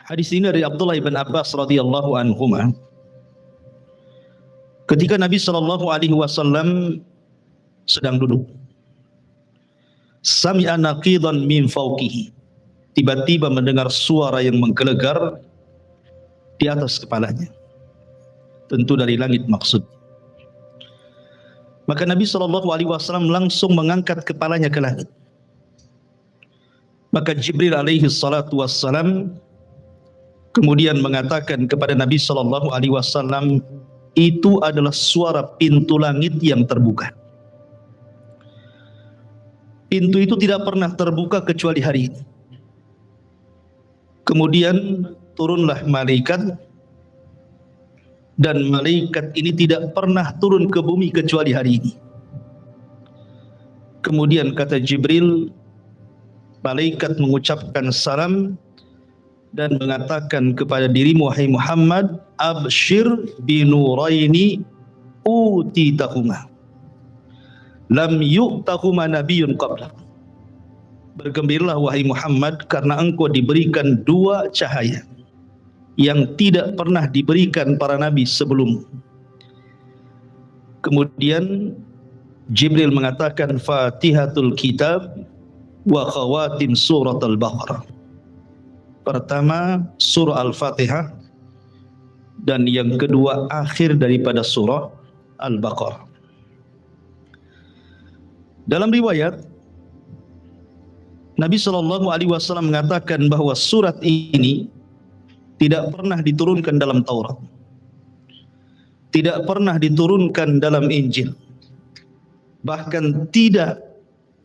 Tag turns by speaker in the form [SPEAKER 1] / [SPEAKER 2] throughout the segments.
[SPEAKER 1] Hadis ini dari Abdullah bin Abbas radhiyallahu anhuma. Ketika Nabi Shallallahu Alaihi Wasallam sedang duduk, sami'a naqidan min fawqihi, tiba-tiba mendengar suara yang menggelegar di atas kepalanya, tentu dari langit maksud. Maka Nabi Shallallahu Alaihi Wasallam langsung mengangkat kepalanya ke langit. Maka Jibril alaihi salatu wassalam kemudian mengatakan kepada Nabi Shallallahu Alaihi Wasallam, itu adalah suara pintu langit yang terbuka. Pintu itu tidak pernah terbuka kecuali hari ini. Kemudian turunlah malaikat, dan malaikat ini tidak pernah turun ke bumi kecuali hari ini. Kemudian kata Jibril, malaikat mengucapkan salam dan mengatakan kepada dirimu, wahai Muhammad, abshir binuraini utitahuma lam yu'tahuma nabiyyun qabla. Bergembiralah wahai Muhammad, karena engkau diberikan dua cahaya yang tidak pernah diberikan para nabi sebelum. Kemudian Jibril mengatakan Fatihatul Kitab wa khawatim surat Al-Baqarah. Pertama surah Al-Fatihah, dan yang kedua akhir daripada surah Al-Baqarah. Dalam riwayat Nabi Shallallahu Alaihi Wasallam mengatakan bahwa surat ini tidak pernah diturunkan dalam Taurat, tidak pernah diturunkan dalam Injil, bahkan tidak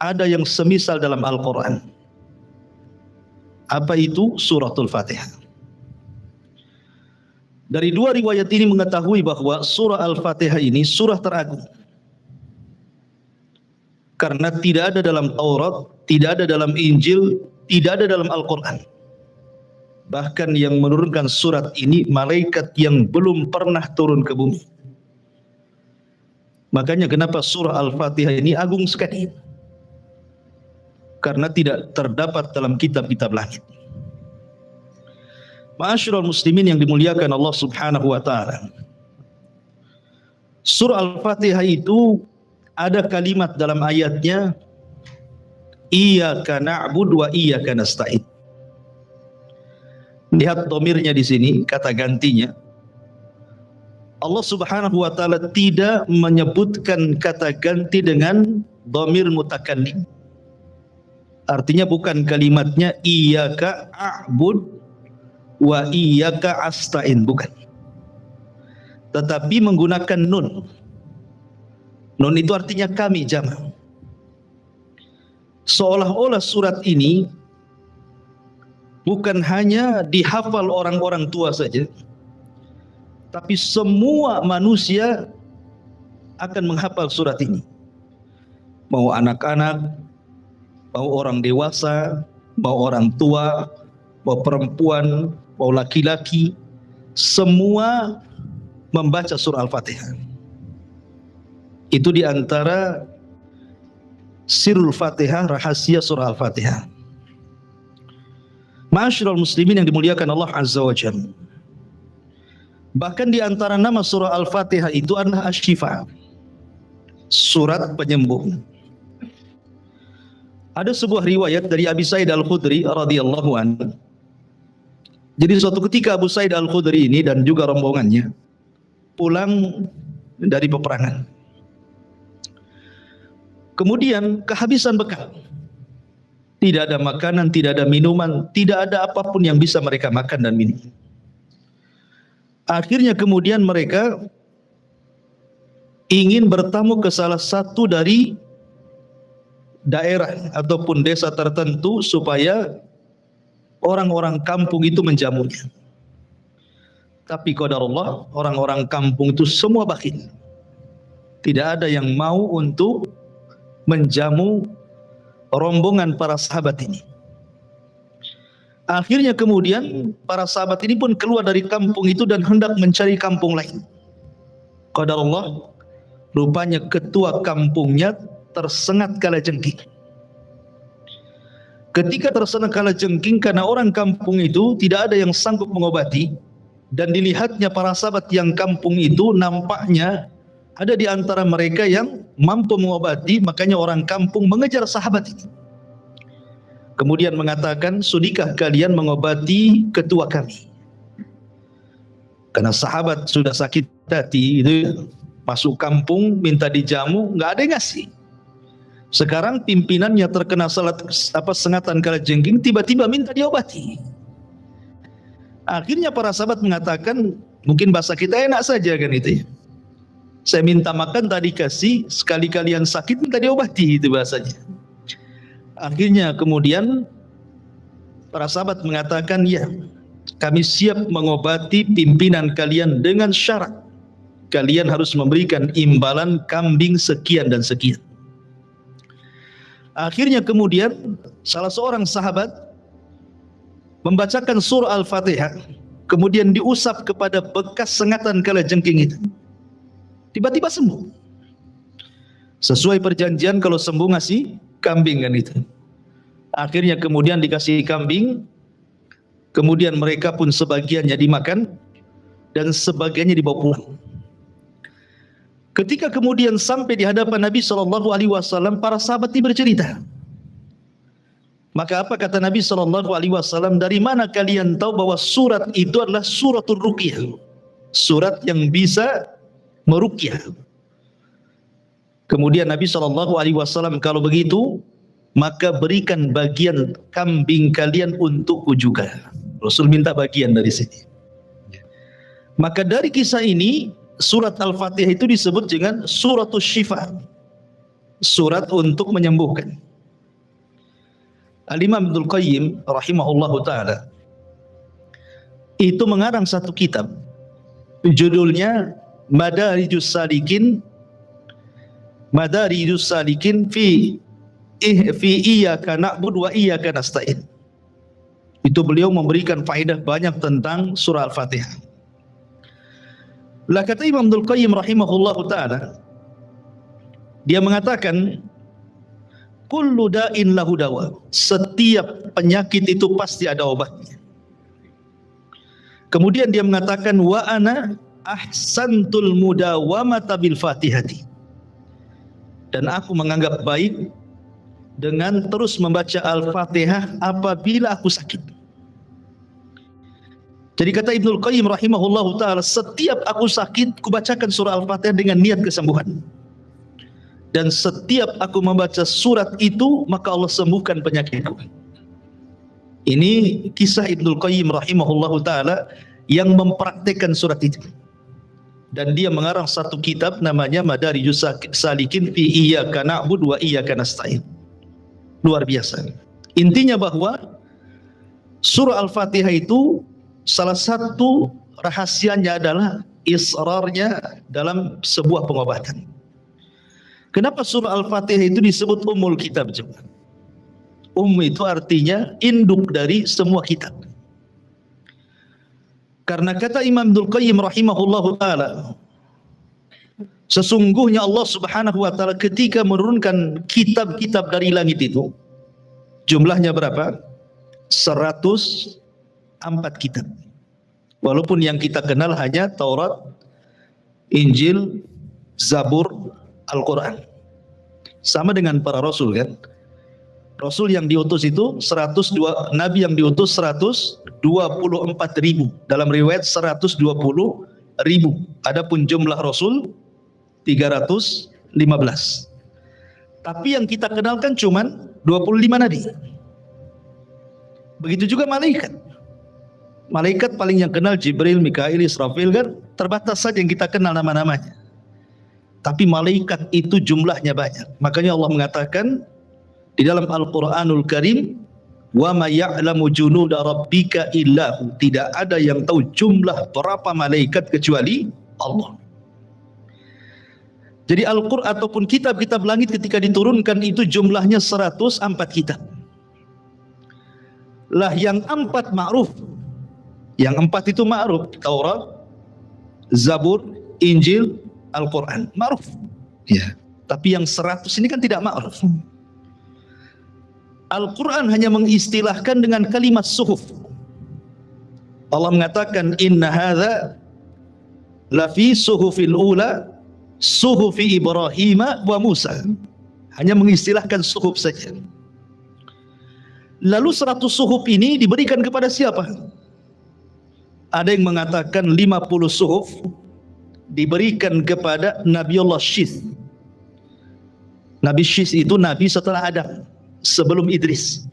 [SPEAKER 1] ada yang semisal dalam Al-Quran. Apa itu? Suratul Fatihah. Dari dua riwayat ini mengetahui bahwa surah Al-Fatihah ini surah teragung, karena tidak ada dalam Taurat, tidak ada dalam Injil, tidak ada dalam Al-Quran. Bahkan yang menurunkan surat ini malaikat yang belum pernah turun ke bumi. Makanya kenapa surah Al-Fatihah ini agung sekali, karena tidak terdapat dalam kitab-kitab langit. Ma'asyiral muslimin yang dimuliakan Allah Subhanahu wa taala. Surah Al-Fatihah itu ada kalimat dalam ayatnya, iyyaka na'budu wa iyyaka nasta'in. Lihat domirnya di sini, kata gantinya. Allah Subhanahu wa taala tidak menyebutkan kata ganti dengan domir mutakallim. Artinya bukan kalimatnya iyyaka a'bud wa iyyaka asta'in, bukan. Tetapi menggunakan nun. Nun itu artinya kami, jamak. Seolah-olah surat ini bukan hanya dihafal orang-orang tua saja, tapi semua manusia akan menghafal surat ini. Mau anak-anak, mau orang dewasa, mau orang tua, mau perempuan, mau laki-laki, semua membaca surah Al-Fatihah. Itu diantara sirul Fatihah, rahasia surah Al-Fatihah. Ma'asyiral muslimin yang dimuliakan Allah Azza wa Jalla. Bahkan diantara nama surah Al-Fatihah itu adalah Asy-Syifa, surat penyembuh. Ada sebuah riwayat dari Abi Sa'id Al-Khudri radhiyallahu anhu. Jadi suatu ketika Abu Sa'id Al-Khudri ini dan juga rombongannya pulang dari peperangan. Kemudian kehabisan bekal. Tidak ada makanan, tidak ada minuman, tidak ada apapun yang bisa mereka makan dan minum. Akhirnya kemudian mereka ingin bertamu ke salah satu dari daerah ataupun desa tertentu supaya orang-orang kampung itu menjamunya. Tapi qadarullah, orang-orang kampung itu semua bakhil. Tidak ada yang mau untuk menjamu rombongan para sahabat ini. Akhirnya kemudian para sahabat ini pun keluar dari kampung itu dan hendak mencari kampung lain. Qadarullah, rupanya ketua kampungnya tersengat kalajengking. ketika terkena kalajengking karena orang kampung itu tidak ada yang sanggup mengobati, dan dilihatnya para sahabat yang kampung itu nampaknya ada di antara mereka yang mampu mengobati, makanya orang kampung mengejar sahabat ini. Kemudian mengatakan, sudikah kalian mengobati ketua kami? Karena sahabat sudah sakit hati, itu masuk kampung minta dijamu, nggak ada yang ngasih. Sekarang pimpinannya terkena sengatan kalajengking, tiba-tiba minta diobati. Akhirnya para sahabat mengatakan, mungkin bahasa kita enak saja kan itu ya. Saya minta makan tadi kasih, sekali kalian sakit minta diobati, itu bahasanya. Akhirnya kemudian para sahabat mengatakan, ya, kami siap mengobati pimpinan kalian dengan syarat kalian harus memberikan imbalan kambing sekian dan sekian. Akhirnya kemudian salah seorang sahabat membacakan surah Al-Fatihah, kemudian diusap kepada bekas sengatan kalajengking itu. Tiba-tiba sembuh. Sesuai perjanjian kalau sembuh ngasih kambing kan itu. Akhirnya kemudian dikasih kambing, kemudian mereka pun sebagiannya dimakan dan sebagiannya dibawa pulang. Ketika kemudian sampai di hadapan Nabi SAW, para sahabat ini bercerita. Maka apa kata Nabi SAW? Dari mana kalian tahu bahwa surat itu adalah suratul ruqyah, surat yang bisa meruqyah? Kemudian Nabi SAW, kalau begitu maka berikan bagian kambing kalian untukku juga. Rasul minta bagian dari sini. Maka dari kisah ini, surat Al-Fatihah itu disebut dengan suratul syifa, surat untuk menyembuhkan. Al-Imam Ibnul Qayyim rahimahullahu ta'ala itu mengarang satu kitab, judulnya Madarijus Salikin fi iyyaka na'budu wa iyyaka nasta'in. Itu beliau memberikan faedah banyak tentang surah Al-Fatihah. Lah kata Imam Ibnul Qayyim rahimahullahu ta'ala, dia mengatakan, kullu da'in lahu dawa, setiap penyakit itu pasti ada obatnya. Kemudian dia mengatakan, wa ana ahsantul mudawamata bil fatihati, dan aku menganggap baik dengan terus membaca Al-Fatihah apabila aku sakit. Jadi kata Ibnul Qayyim rahimahullahu ta'ala, setiap aku sakit, kubacakan surah Al-Fatihah dengan niat kesembuhan. Dan setiap aku membaca surat itu, maka Allah sembuhkan penyakitku. Ini kisah Ibnul Qayyim rahimahullahu ta'ala yang mempraktekkan surat itu. Dan dia mengarang satu kitab namanya Madarijus Salikin fi iyyaka na'budu wa iyyaka nasta'in. Luar biasa. Intinya bahwa surah Al-Fatihah itu salah satu rahasianya adalah israrnya dalam sebuah pengobatan. Kenapa surah Al-Fatihah itu disebut Ummul Kitab? itu artinya induk dari semua kitab. Karena kata Imam Ibnul Qayyim rahimahullahu ta'ala, sesungguhnya Allah subhanahu wa ta'ala ketika menurunkan kitab-kitab dari langit itu, jumlahnya berapa? 104 kitab. Walaupun yang kita kenal hanya Taurat, Injil, Zabur, Al-Quran. Sama dengan para rasul kan. Rasul yang diutus itu 102, Nabi yang diutus 124.000. Dalam riwayat 120.000. Adapun jumlah Rasul 315. Tapi yang kita kenalkan cuman 25 Nabi. Begitu juga malaikat. Malaikat paling yang kenal Jibril, Mikail, Israfil kan, terbatas saja yang kita kenal nama-namanya. Tapi malaikat itu jumlahnya banyak. Makanya Allah mengatakan di dalam Al-Quranul Karim, wa ma ya'lamu junuda rabbika illahu, tidak ada yang tahu jumlah berapa malaikat kecuali Allah. Jadi Al-Quran ataupun kitab-kitab langit ketika diturunkan itu jumlahnya 104 kitab. Lah yang 4 ma'ruf. Yang 4 itu ma'ruf, Taurat, Zabur, Injil, Al-Quran, ma'ruf. Ya. Tapi yang 100 ini kan tidak ma'ruf. Al-Quran hanya mengistilahkan dengan kalimat suhuf. Allah mengatakan inna hadza lafi suhufil ula suhufi Ibrahim wa Musa. Hanya mengistilahkan suhuf saja. Lalu 100 suhuf ini diberikan kepada siapa? Ada yang mengatakan 50 suhuf diberikan kepada Nabiullah Syith. Nabi Syith itu nabi setelah Adam, sebelum Idris.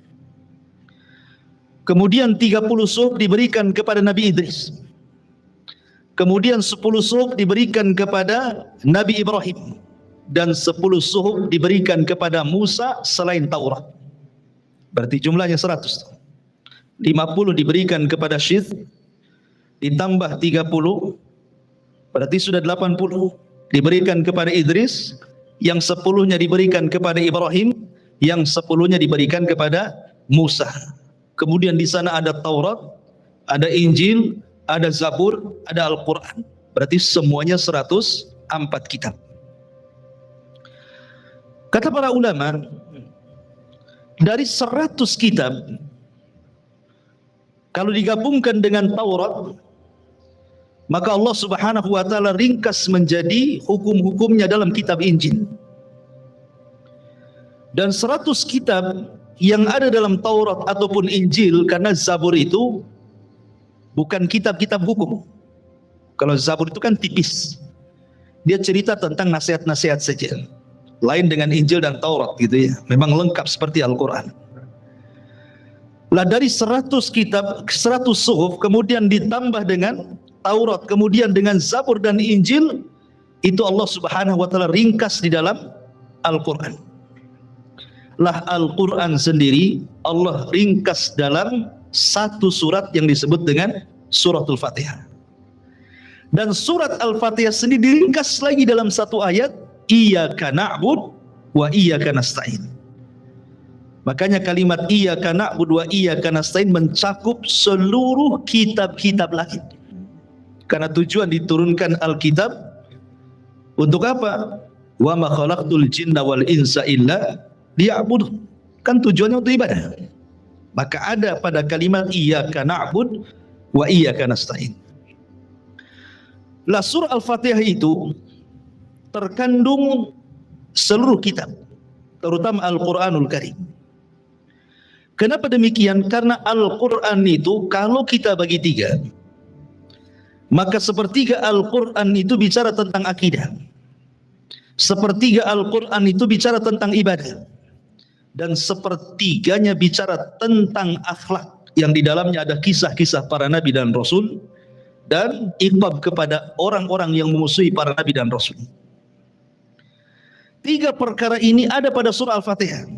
[SPEAKER 1] Kemudian 30 suhuf diberikan kepada Nabi Idris. Kemudian 10 suhuf diberikan kepada Nabi Ibrahim. Dan 10 suhuf diberikan kepada Musa selain Taurat. Berarti jumlahnya 100. 50 diberikan kepada Syith, ditambah 30, berarti sudah 80. Diberikan kepada Idris, yang 10-nya diberikan kepada Ibrahim, yang 10-nya diberikan kepada Musa. Kemudian di sana ada Taurat, ada Injil, ada Zabur, ada Al-Quran. Berarti semuanya 104 kitab. Kata para ulama, dari 100 kitab, kalau digabungkan dengan Taurat, maka Allah Subhanahu wa taala ringkas menjadi hukum-hukumnya dalam kitab Injil. Dan 100 kitab yang ada dalam Taurat ataupun Injil, karena Zabur itu bukan kitab-kitab hukum. Kalau Zabur itu kan tipis, dia cerita tentang nasihat-nasihat saja. Lain dengan Injil dan Taurat gitu ya, memang lengkap seperti Al-Quran. Lah dari 100 kitab, 100 suhuf, kemudian ditambah dengan Taurat, kemudian dengan Zabur dan Injil, itu Allah Subhanahu wa taala ringkas di dalam Al-Quran. Lah Al-Quran sendiri Allah ringkas dalam satu surat yang disebut dengan Suratul Fatihah. Dan surat Al-Fatihah sendiri diringkas lagi dalam satu ayat, Iyyaka na'bud wa iyyaka nasta'in. Makanya kalimat Iyyaka na'bud wa iyyaka nasta'in mencakup seluruh kitab-kitab langit. Karena tujuan diturunkan Alkitab untuk apa? Wa ma khalaqtul jinna wal insa illa liya'budun. Kan tujuannya untuk ibadah. Maka ada pada kalimat Iyyaka na'bud wa iyyaka nasta'in. Lah surah Al-Fatihah itu terkandung seluruh kitab, terutama Al-Quranul Karim. Kenapa demikian? Karena Al-Quran itu kalau kita bagi 3, maka sepertiga Al-Quran itu bicara tentang akidah, sepertiga Al-Quran itu bicara tentang ibadah, dan sepertiganya bicara tentang akhlak, yang di dalamnya ada kisah-kisah para nabi dan rasul, dan iqab kepada orang-orang yang memusuhi para nabi dan rasul. 3 perkara ini ada pada surah Al-Fatihah.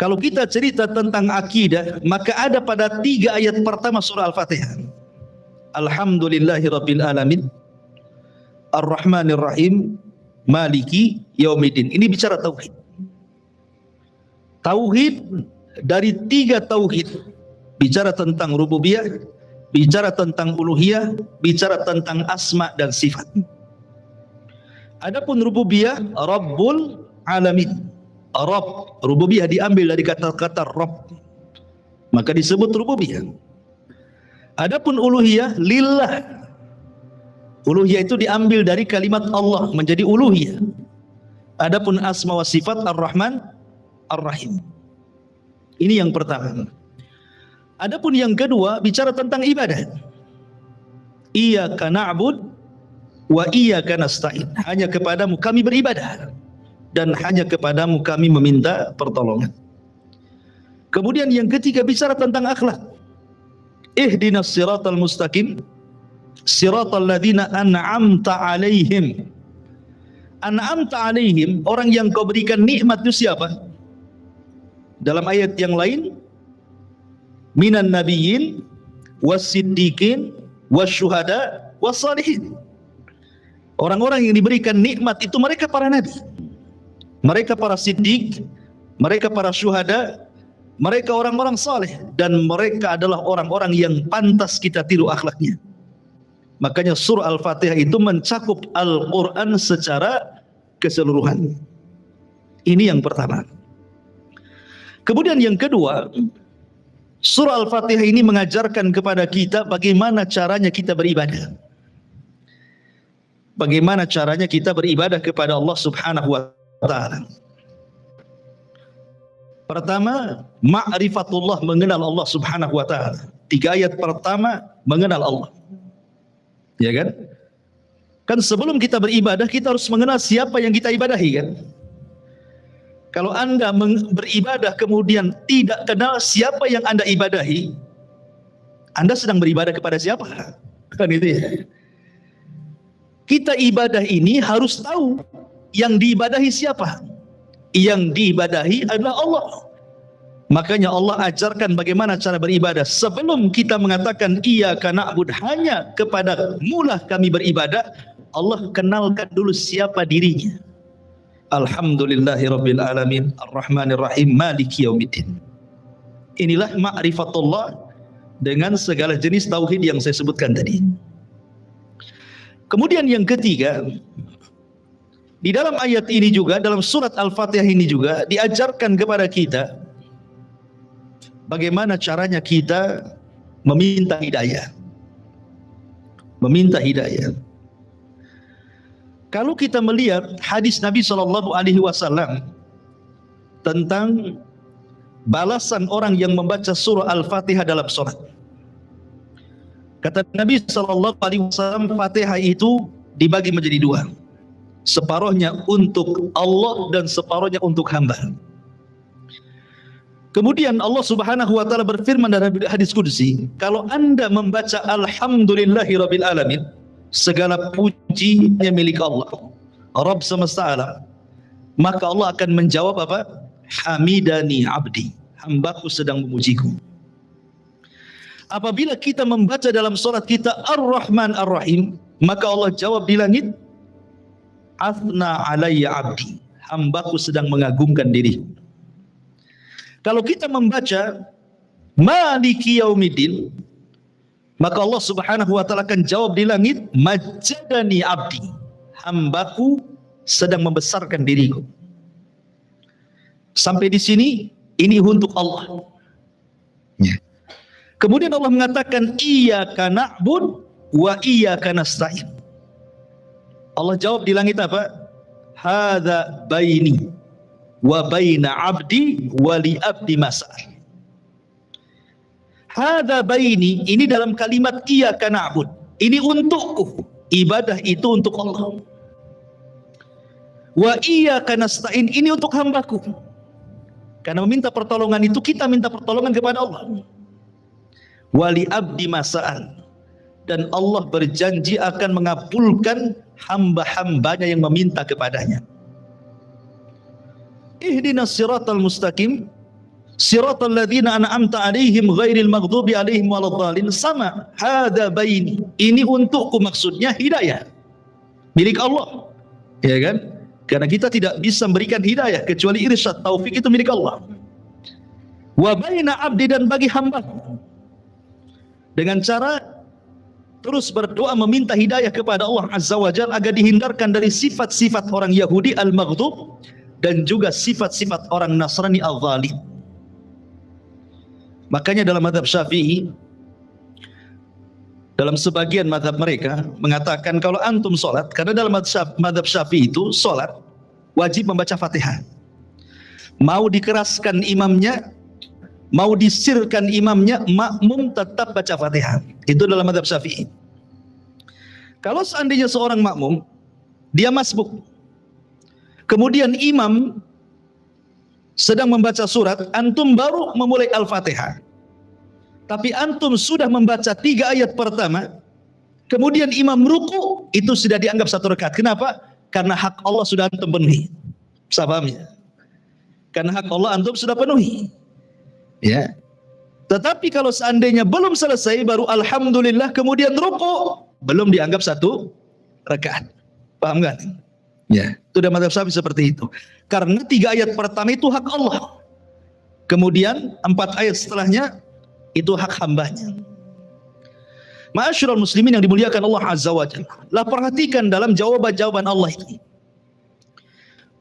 [SPEAKER 1] Kalau kita cerita tentang akidah, maka ada pada 3 ayat pertama surah Al-Fatihah. Alhamdulillahirabbil alamin, Ar-Rahmanir Rahim, Maliki Yaumiddin. Ini bicara tauhid. Tauhid dari 3 tauhid, bicara tentang rububiyah, bicara tentang uluhiyah, bicara tentang asma dan sifat. Adapun rububiyah, Rabbul Alamin. Rabb, rububiyah diambil dari kata-kata Rabb, maka disebut rububiyah. Adapun uluhiyah, lillah. Uluhiyah itu diambil dari kalimat Allah menjadi uluhiyah. Adapun asma wa sifat, Ar-Rahman, Ar-Rahim. Ini yang pertama. Adapun yang kedua bicara tentang ibadah. Iyyaka na'bud wa iyyaka nasta'in. Hanya kepadamu kami beribadah dan hanya kepadamu kami meminta pertolongan. Kemudian yang ketiga bicara tentang akhlak. Ihdinas siratal mustaqim, siratal ladzina an'amta 'alaihim. An'amta 'alaihim, orang yang kau berikan nikmat itu siapa? Dalam ayat yang lain, minan nabiyyin was-siddiqin wasyuhada was-shalihin. Orang-orang yang diberikan nikmat itu mereka para nabi, mereka para siddiq, mereka para syuhada, mereka orang-orang saleh, dan mereka adalah orang-orang yang pantas kita tiru akhlaknya. Makanya surah Al-Fatihah itu mencakup Al-Quran secara keseluruhan. Ini yang pertama. Kemudian yang kedua, surah Al-Fatihah ini mengajarkan kepada kita bagaimana caranya kita beribadah. Bagaimana caranya kita beribadah kepada Allah Subhanahu wa taala. Pertama, ma'rifatullah, mengenal Allah Subhanahu wa taala. 3 ayat pertama mengenal Allah. Ya kan? Kan sebelum kita beribadah kita harus mengenal siapa yang kita ibadahi kan? Kalau Anda beribadah kemudian tidak kenal siapa yang Anda ibadahi, Anda sedang beribadah kepada siapa? Kan itu ya. Kita ibadah ini harus tahu yang diibadahi siapa. Yang diibadahi adalah Allah. Makanya Allah ajarkan bagaimana cara beribadah. Sebelum kita mengatakan iyyaka na'budu, hanya kepada mulah kami beribadah, Allah kenalkan dulu siapa dirinya. Alhamdulillahirabbil alamin, arrahmanir rahim, maliki yaumiddin. Inilah ma'rifatullah dengan segala jenis tauhid yang saya sebutkan tadi. Kemudian yang ketiga, di dalam ayat ini juga, dalam surat Al-Fatihah ini juga diajarkan kepada kita bagaimana caranya kita meminta hidayah. Meminta hidayah. Kalau kita melihat hadis Nabi SAW tentang balasan orang yang membaca surah Al-Fatihah dalam sholat. Kata Nabi SAW, Fatihah itu dibagi menjadi 2. Separuhnya untuk Allah dan separuhnya untuk hamba. Kemudian Allah Subhanahu wa taala berfirman dalam hadis qudsi, kalau Anda membaca alhamdulillahirabbil alamin, segala puji hanya milik Allah, Rabb semesta alam, maka Allah akan menjawab apa? Hamidani abdi, hambaku sedang memujiku. Apabila kita membaca dalam salat kita Ar-Rahman Ar-Rahim, maka Allah jawab di langit, Athna alayya abdi, hambaku sedang mengagungkan diri. Kalau kita membaca Maliki yaumiddin, maka Allah Subhanahu wa taala akan jawab di langit, Majjadani abdi, hambaku sedang membesarkan diriku. Sampai di sini ini untuk Allah. Ya. Kemudian Allah mengatakan iyyaka na'bud wa iyyaka nasta'in. Allah jawab di langit apa? Hadza baini wa baina abdi wa li abdi mas'al. Hadza baini, ini dalam kalimat iyyaka na'bud, ini untukku, ibadah itu untuk Allah. Wa iyyaka nasta'in, ini untuk hambaku. Karena meminta pertolongan itu kita minta pertolongan kepada Allah. Wa li abdi mas'al, dan Allah berjanji akan mengabulkan hamba-hambanya yang meminta kepadanya. Ihdinas siratal mustaqim, siratal ladzina an'amta 'alaihim ghairil maghdubi 'alaihim waladdallin. Sama, hadza baini, ini untukku, maksudnya hidayah milik Allah. Ya kan? Karena kita tidak bisa memberikan hidayah kecuali irsyad, taufik itu milik Allah. Wa baina abdi, dan bagi hamba, dengan cara terus berdoa meminta hidayah kepada Allah Azza wa Jalla agar dihindarkan dari sifat-sifat orang Yahudi al-maghdub dan juga sifat-sifat orang Nasrani al-zalim. Makanya dalam mazhab Syafi'i, dalam sebagian mazhab mereka mengatakan kalau antum sholat, karena dalam mazhab Syafi'i itu sholat wajib membaca Fatihah. Mau dikeraskan imamnya, mau disirkan imamnya, makmum tetap baca Fatihah. Itu dalam mazhab Syafi'i. Kalau seandainya seorang makmum dia masbuk, kemudian imam sedang membaca surat, antum baru memulai Al-Fatihah, tapi antum sudah membaca 3 ayat pertama, kemudian imam ruku, itu sudah dianggap 1 rakaat. Kenapa? Karena hak Allah sudah antum penuhi. Bisa paham ya? Karena hak Allah antum sudah penuhi. Ya. Tetapi kalau seandainya belum selesai baru alhamdulillah kemudian ruku, belum dianggap 1 rakaat. Paham kan? Ya, itu dalam mazhab Syafi'i seperti itu. Karena 3 ayat pertama itu hak Allah. Kemudian 4 ayat setelahnya itu hak hambanya. Ma'asyiral muslimin yang dimuliakan Allah Azza wa Jalla, lah perhatikan dalam jawaban-jawaban Allah ini.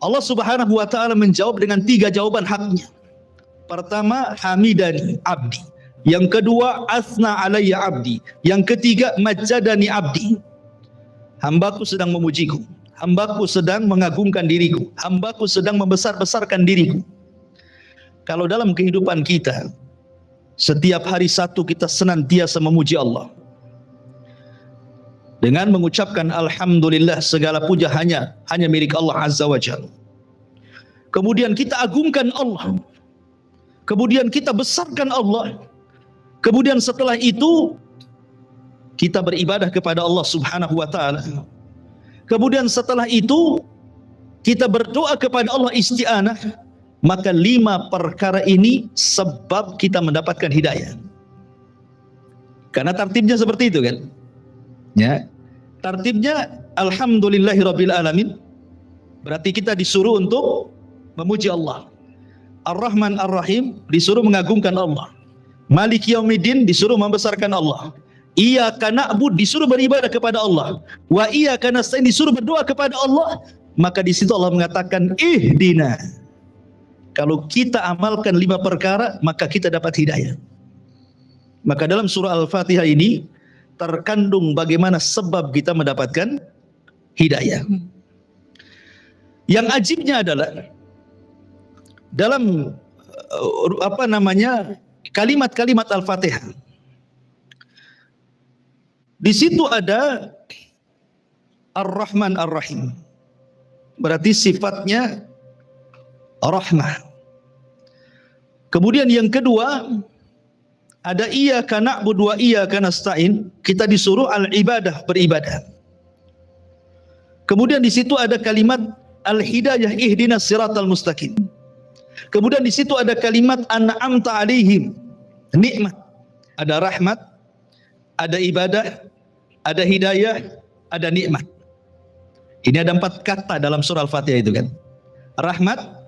[SPEAKER 1] Allah Subhanahu wa taala menjawab dengan 3 jawaban haknya. Pertama, hamidani abdi. Yang kedua, asna alayya abdi. Yang ketiga, majjadani abdi. Hambaku sedang memujiku. Hambaku sedang mengagungkan diriku. Hambaku sedang membesar-besarkan diriku. Kalau dalam kehidupan kita, setiap hari satu kita senantiasa memuji Allah. Dengan mengucapkan alhamdulillah, segala puja hanya milik Allah Azza wa Jalla. Kemudian kita agungkan Allah. Kemudian kita besarkan Allah. Kemudian setelah itu kita beribadah kepada Allah Subhanahu wa taala. Kemudian setelah itu kita berdoa kepada Allah isti'anah. Maka 5 perkara ini sebab kita mendapatkan hidayah. Karena tartibnya seperti itu kan? Ya. Tartibnya alhamdulillahirabbil alamin. Berarti kita disuruh untuk memuji Allah. Ar-Rahman Ar-Rahim disuruh mengagungkan Allah. Maliki Yaumiddin disuruh membesarkan Allah. Iyyaka na'bud disuruh beribadah kepada Allah. Wa iyyaka nasta'in disuruh berdoa kepada Allah. Maka di situ Allah mengatakan ihdina. Kalau kita amalkan 5 perkara, maka kita dapat hidayah. Maka dalam surah Al-Fatihah ini terkandung bagaimana sebab kita mendapatkan hidayah. Yang ajibnya adalah dalam kalimat-kalimat Al-Fatihah. Di situ ada Ar-Rahman Ar-Rahim. Berarti sifatnya rahmah. Kemudian yang kedua ada iyyaka na'budu wa iyyaka nasta'in. Kita disuruh al-ibadah, beribadah. Kemudian di situ ada kalimat al-hidayah, ihdinas siratal mustaqim. Kemudian di situ ada kalimat an'amta alaihim, nikmat. Ada rahmat, ada ibadah, ada hidayah, ada nikmat. Ini ada 4 kata dalam surah Al-Fatihah itu kan. Rahmat.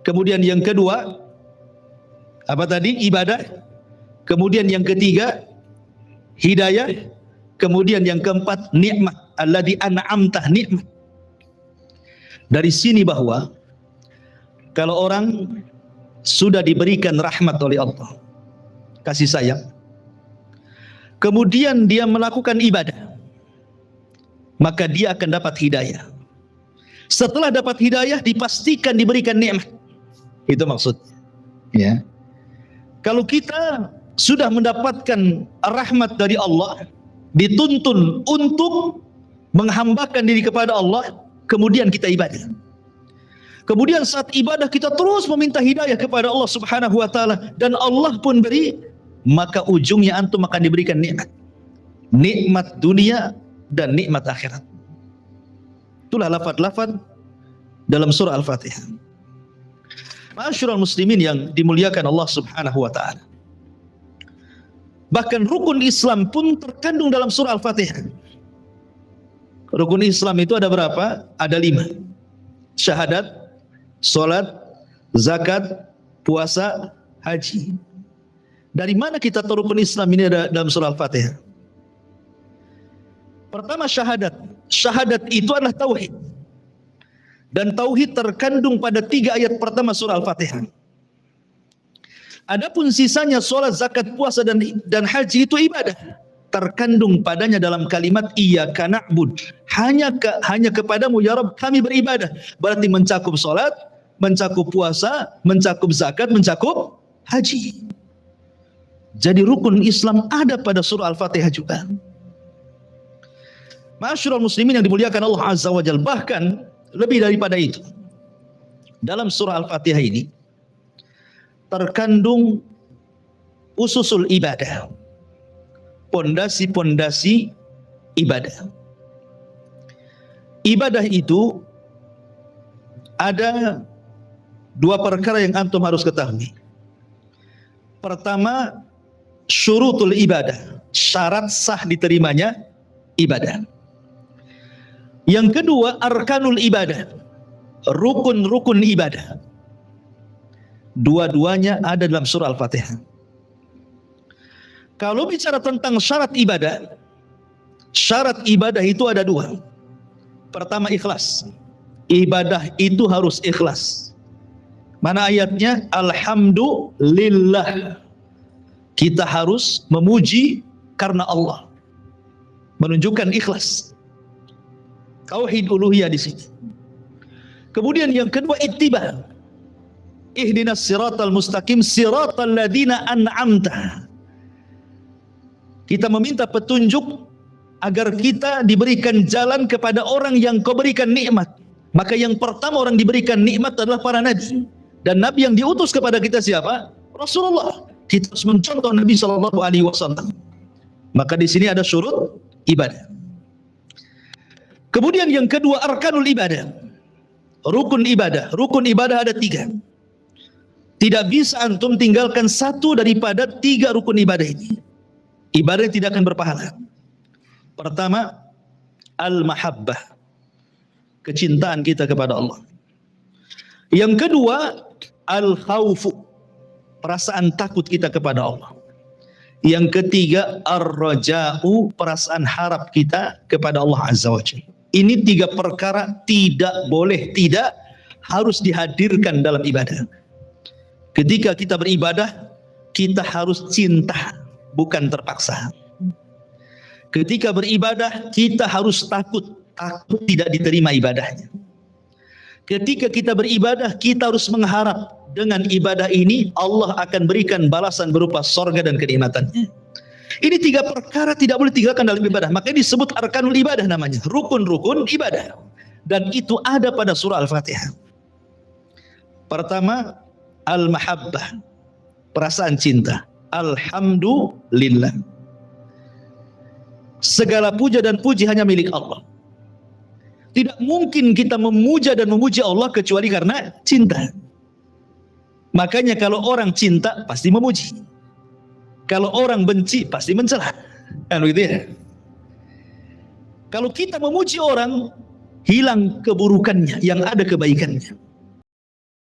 [SPEAKER 1] Kemudian yang kedua apa tadi? Ibadah. Kemudian yang ketiga hidayah. Kemudian yang keempat nikmat. Alladzi an'amta, nikmat. Dari sini bahwa kalau orang sudah diberikan rahmat oleh Allah, kasih sayang, kemudian dia melakukan ibadah, maka dia akan dapat hidayah. Setelah dapat hidayah dipastikan diberikan nikmat. Itu maksud. Ya. Kalau kita sudah mendapatkan rahmat dari Allah, dituntun untuk menghambakan diri kepada Allah, kemudian kita ibadah. Kemudian saat ibadah kita terus meminta hidayah kepada Allah Subhanahu wa taala dan Allah pun beri, maka ujungnya antum akan diberikan nikmat. Nikmat dunia dan nikmat akhirat. Itulah lafaz-lafaz dalam surah Al-Fatihah. Ma'asyiral muslimin yang dimuliakan Allah Subhanahu wa taala. Bahkan rukun Islam pun terkandung dalam surah Al-Fatihah. Rukun Islam itu ada berapa? Ada 5. Syahadat, salat, zakat, puasa, haji. Dari mana kita tahu rukun Islam ini ada dalam surah Al-Fatihah? Pertama syahadat. Syahadat itu adalah tauhid. Dan tauhid terkandung pada 3 ayat pertama surah Al-Fatihah. Adapun sisanya salat, zakat, puasa dan haji itu ibadah. Terkandung padanya dalam kalimat iyyaka na'bud. Hanya kepadamu ya Rabb kami beribadah. Berarti mencakup salat, mencakup puasa, mencakup zakat, mencakup haji. Jadi rukun Islam ada pada surah Al-Fatihah juga. Ma'asyiral muslimin yang dimuliakan Allah Azza wa Jalla, bahkan lebih daripada itu. Dalam surah Al-Fatihah ini terkandung ususul ibadah. Pondasi-pondasi ibadah. Ibadah itu ada 2 perkara yang antum harus ketahui. Pertama, syurutul ibadah, syarat sah diterimanya ibadah. Yang kedua, arkanul ibadah, rukun-rukun ibadah. Dua-duanya ada dalam surah Al-Fatihah. Kalau bicara tentang syarat ibadah itu ada 2. Pertama, ikhlas. Ibadah itu harus ikhlas. Mana ayatnya? Alhamdulillah. Kita harus memuji karena Allah. Menunjukkan ikhlas. Tauhid uluhiyah di sini. Kemudian yang kedua ittiba. Ihdinas siratal mustaqim siratal ladzina an'amta. Kita meminta petunjuk agar kita diberikan jalan kepada orang yang Kau berikan nikmat. Maka yang pertama orang diberikan nikmat adalah para nabi. Dan nabi yang diutus kepada kita siapa? Rasulullah. Kita harus mencontoh Nabi sallallahu alaihi wasallam. Maka di sini ada syurut ibadah. Kemudian yang kedua arkanul ibadah. Rukun ibadah. Rukun ibadah ada 3. Tidak bisa antum tinggalkan satu daripada 3 rukun ibadah ini. Ibadah tidak akan berpahala. Pertama, al-mahabbah. Kecintaan kita kepada Allah. Yang kedua, al-khawfu. Perasaan takut kita kepada Allah. Yang ketiga, ar-raja'u. Perasaan harap kita kepada Allah Azza wa Jalla. Ini 3 perkara tidak boleh, tidak harus dihadirkan dalam ibadah. Ketika kita beribadah, kita harus cinta, bukan terpaksa. Ketika beribadah, kita harus takut tidak diterima ibadahnya. Ketika kita beribadah, kita harus mengharap dengan ibadah ini Allah akan berikan balasan berupa sorga dan kenikmatannya. Ini 3 perkara tidak boleh tinggalkan dalam ibadah. Makanya disebut arkanul ibadah namanya, rukun-rukun ibadah. Dan itu ada pada surah Al-Fatihah. Pertama, al-mahabbah, perasaan cinta. Alhamdulillah. Segala puja dan puji hanya milik Allah. Tidak mungkin kita memuja dan memuji Allah kecuali karena cinta. Makanya kalau orang cinta pasti memuji. Kalau orang benci pasti mencela. Kan begitu ya? Kalau kita memuji orang, hilang keburukannya, yang ada kebaikannya.